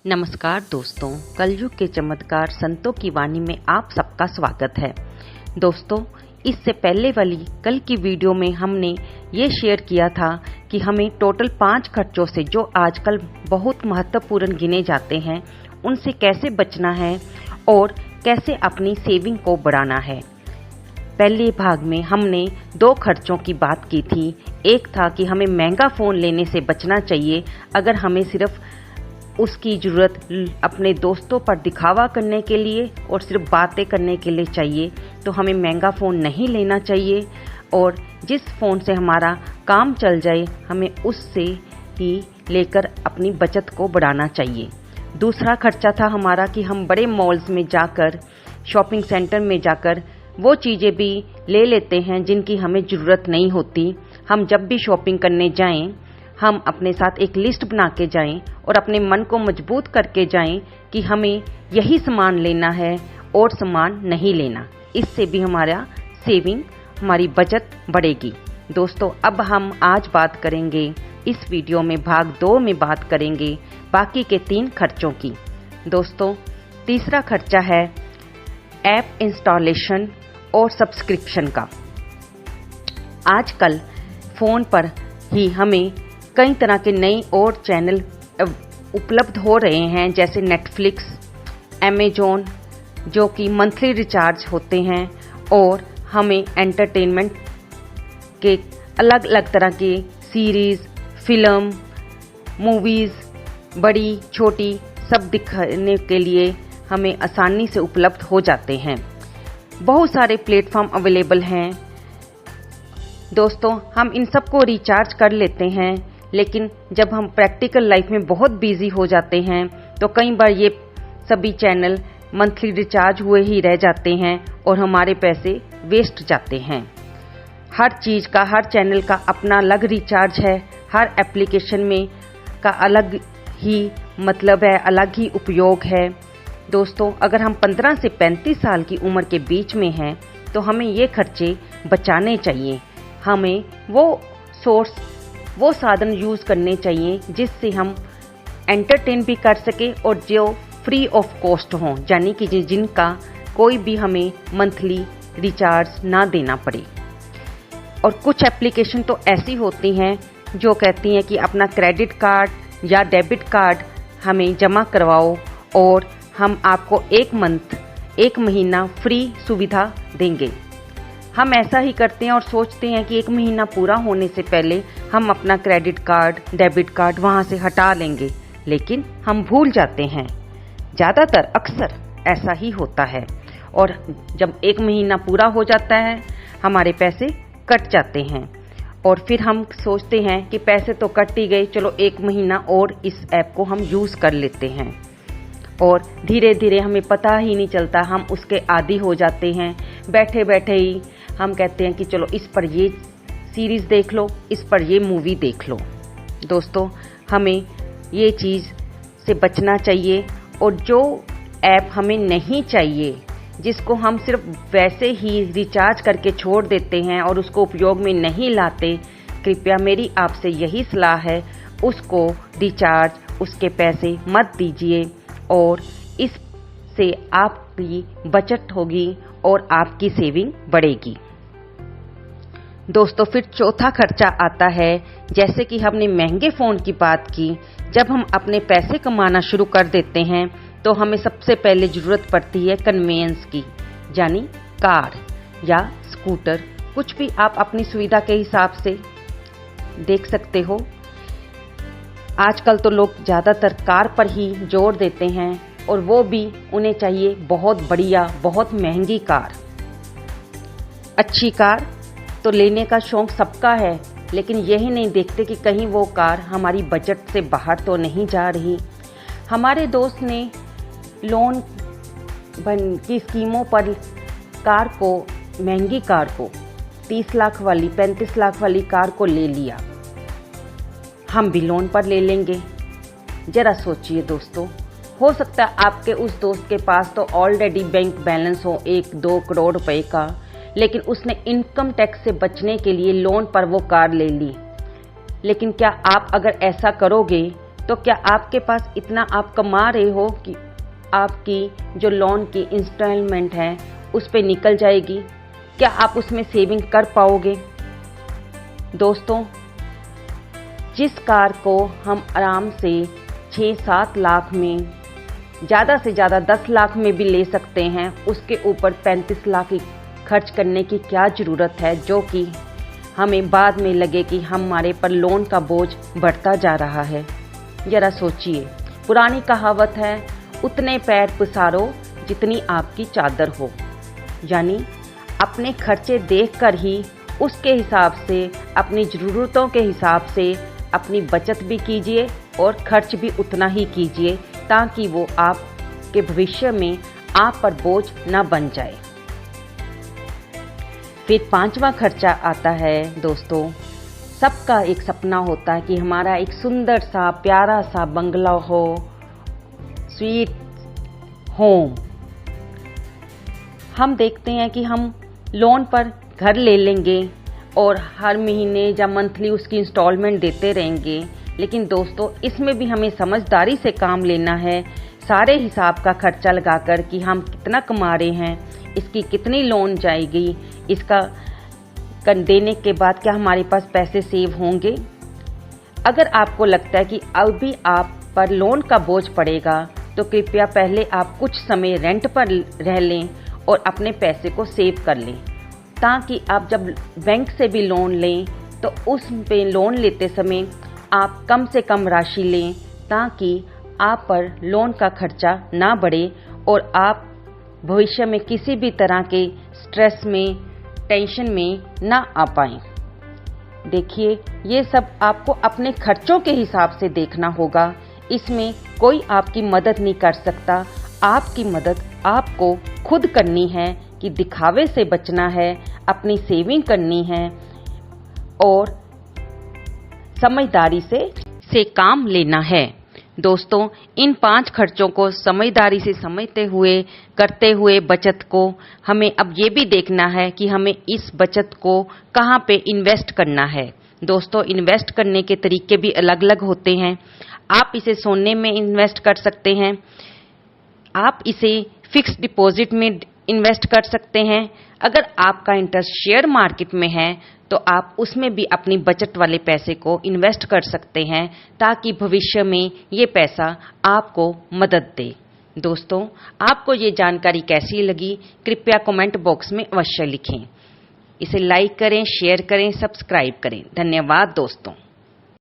नमस्कार दोस्तों, कलयुग के चमत्कार संतों की वाणी में आप सबका स्वागत है। दोस्तों, इससे पहले वाली कल की वीडियो में हमने ये शेयर किया था कि हमें टोटल 5 खर्चों से जो आजकल बहुत महत्वपूर्ण गिने जाते हैं उनसे कैसे बचना है और कैसे अपनी सेविंग को बढ़ाना है। पहले भाग में हमने 2 खर्चों की बात की थी। एक था कि हमें महंगा फ़ोन लेने से बचना चाहिए। अगर हमें सिर्फ उसकी ज़रूरत अपने दोस्तों पर दिखावा करने के लिए और सिर्फ बातें करने के लिए चाहिए तो हमें महंगा फ़ोन नहीं लेना चाहिए, और जिस फ़ोन से हमारा काम चल जाए हमें उससे ही लेकर अपनी बचत को बढ़ाना चाहिए। दूसरा खर्चा था हमारा कि हम बड़े मॉल्स में जाकर, शॉपिंग सेंटर में जाकर वो चीज़ें भी ले लेते हैं जिनकी हमें ज़रूरत नहीं होती। हम जब भी शॉपिंग करने जाएं, हम अपने साथ एक लिस्ट बना के जाएं और अपने मन को मजबूत करके जाएं कि हमें यही सामान लेना है और सामान नहीं लेना। इससे भी हमारा सेविंग, हमारी बचत बढ़ेगी। दोस्तों, अब हम आज बात करेंगे, इस वीडियो में भाग 2 में बात करेंगे बाकी के 3 खर्चों की। दोस्तों, तीसरा खर्चा है ऐप इंस्टॉलेशन और सब्सक्रिप्शन का। आजकल फ़ोन पर ही हमें कई तरह के नए और चैनल उपलब्ध हो रहे हैं, जैसे नेटफ्लिक्स, अमेज़न, जो कि मंथली रिचार्ज होते हैं और हमें एंटरटेनमेंट के अलग अलग तरह के सीरीज़, फिल्म, मूवीज़, बड़ी छोटी सब दिखाने के लिए हमें आसानी से उपलब्ध हो जाते हैं। बहुत सारे प्लेटफॉर्म अवेलेबल हैं। दोस्तों, हम इन सब को रिचार्ज कर लेते हैं, लेकिन जब हम प्रैक्टिकल लाइफ में बहुत बिजी हो जाते हैं तो कई बार ये सभी चैनल मंथली रिचार्ज हुए ही रह जाते हैं और हमारे पैसे वेस्ट जाते हैं। हर चीज़ का, हर चैनल का अपना अलग रिचार्ज है, हर एप्लीकेशन में का अलग ही मतलब है, अलग ही उपयोग है। दोस्तों, अगर हम 15 से 35 साल की उम्र के बीच में हैं तो हमें ये खर्चे बचाने चाहिए। हमें वो साधन यूज़ करने चाहिए जिससे हम एंटरटेन भी कर सके और जो फ्री ऑफ कॉस्ट हों, यानी कि जिनका कोई भी हमें मंथली रिचार्ज ना देना पड़े। और कुछ एप्लीकेशन तो ऐसी होती हैं जो कहती हैं कि अपना क्रेडिट कार्ड या डेबिट कार्ड हमें जमा करवाओ और हम आपको 1 महीना फ्री सुविधा देंगे। हम ऐसा ही करते हैं और सोचते हैं कि 1 महीना पूरा होने से पहले हम अपना क्रेडिट कार्ड, डेबिट कार्ड वहाँ से हटा लेंगे, लेकिन हम भूल जाते हैं। ज़्यादातर अक्सर ऐसा ही होता है और जब 1 महीना पूरा हो जाता है हमारे पैसे कट जाते हैं और फिर हम सोचते हैं कि पैसे तो कट ही गए, चलो 1 महीना और इस ऐप को हम यूज़ कर लेते हैं, और धीरे धीरे हमें पता ही नहीं चलता, हम उसके आदी हो जाते हैं। बैठे बैठे ही हम कहते हैं कि चलो इस पर ये सीरीज़ देख लो, इस पर ये मूवी देख लो। दोस्तों, हमें ये चीज़ से बचना चाहिए, और जो ऐप हमें नहीं चाहिए, जिसको हम सिर्फ वैसे ही रिचार्ज करके छोड़ देते हैं और उसको उपयोग में नहीं लाते, कृपया मेरी आपसे यही सलाह है, उसको रिचार्ज, उसके पैसे मत दीजिए, और इससे आपकी बचत होगी और आपकी सेविंग बढ़ेगी। दोस्तों, फिर चौथा खर्चा आता है, जैसे कि हमने महंगे फ़ोन की बात की। जब हम अपने पैसे कमाना शुरू कर देते हैं तो हमें सबसे पहले ज़रूरत पड़ती है कन्वेंस की, यानी कार या स्कूटर, कुछ भी आप अपनी सुविधा के हिसाब से देख सकते हो। आजकल तो लोग ज़्यादातर कार पर ही जोर देते हैं, और वो भी उन्हें चाहिए बहुत बढ़िया, बहुत महंगी कार। अच्छी कार तो लेने का शौक़ सबका है, लेकिन यही नहीं देखते कि कहीं वो कार हमारी बजट से बाहर तो नहीं जा रही। हमारे दोस्त ने लोन की स्कीमों पर कार को, महंगी कार को, 30 लाख वाली, 35 लाख वाली कार को ले लिया। हम भी लोन पर ले लेंगे। ज़रा सोचिए दोस्तों, हो सकता है आपके उस दोस्त के पास तो ऑलरेडी बैंक बैलेंस हो 1-2 करोड़ रुपए का, लेकिन उसने इनकम टैक्स से बचने के लिए लोन पर वो कार ले ली। लेकिन क्या आप अगर ऐसा करोगे तो क्या आपके पास इतना आप कमा रहे हो कि आपकी जो लोन की इंस्टॉलमेंट है उस पे निकल जाएगी? क्या आप उसमें सेविंग कर पाओगे? दोस्तों, जिस कार को हम आराम से 6-7 लाख में, ज़्यादा से ज़्यादा 10 लाख में भी ले सकते हैं, उसके ऊपर 35 लाख खर्च करने की क्या ज़रूरत है, जो कि हमें बाद में लगे कि हमारे पर लोन का बोझ बढ़ता जा रहा है। ज़रा सोचिए, पुरानी कहावत है, उतने पैर पसारो जितनी आपकी चादर हो। यानी अपने खर्चे देखकर ही उसके हिसाब से, अपनी ज़रूरतों के हिसाब से अपनी बचत भी कीजिए और खर्च भी उतना ही कीजिए, ताकि वो आपके भविष्य में आप पर बोझ ना बन जाए। फिर 5वां खर्चा आता है दोस्तों, सबका एक सपना होता है कि हमारा एक सुंदर सा प्यारा सा बंगला हो, स्वीट होम। हम देखते हैं कि हम लोन पर घर ले लेंगे और हर महीने या मंथली उसकी इंस्टॉलमेंट देते रहेंगे, लेकिन दोस्तों इसमें भी हमें समझदारी से काम लेना है, सारे हिसाब का खर्चा लगाकर कि हम कितना कमा रहे हैं, इसकी कितनी लोन जाएगी, इसका देने के बाद क्या हमारे पास पैसे सेव होंगे। अगर आपको लगता है कि अभी आप पर लोन का बोझ पड़ेगा, तो कृपया पहले आप कुछ समय रेंट पर रह लें और अपने पैसे को सेव कर लें, ताकि आप जब बैंक से भी लोन लें तो उस पे लोन लेते समय आप कम से कम राशि लें, ताकि आप पर लोन का खर्चा ना बढ़े और आप भविष्य में किसी भी तरह के स्ट्रेस में, टेंशन में ना आ पाएं। देखिए, ये सब आपको अपने खर्चों के हिसाब से देखना होगा, इसमें कोई आपकी मदद नहीं कर सकता। आपकी मदद आपको खुद करनी है कि दिखावे से बचना है, अपनी सेविंग करनी है और समझदारी से काम लेना है। दोस्तों, इन 5 खर्चों को समझदारी से समझते हुए, करते हुए बचत को हमें अब ये भी देखना है कि हमें इस बचत को कहाँ पे इन्वेस्ट करना है। दोस्तों, इन्वेस्ट करने के तरीके भी अलग अलग होते हैं। आप इसे सोने में इन्वेस्ट कर सकते हैं, आप इसे फिक्स डिपॉजिट में इन्वेस्ट कर सकते हैं। अगर आपका इंटरेस्ट शेयर मार्केट में है तो आप उसमें भी अपनी बचत वाले पैसे को इन्वेस्ट कर सकते हैं, ताकि भविष्य में ये पैसा आपको मदद दे। दोस्तों, आपको ये जानकारी कैसी लगी, कृपया कमेंट बॉक्स में अवश्य लिखें। इसे लाइक करें, शेयर करें, सब्सक्राइब करें। धन्यवाद दोस्तों।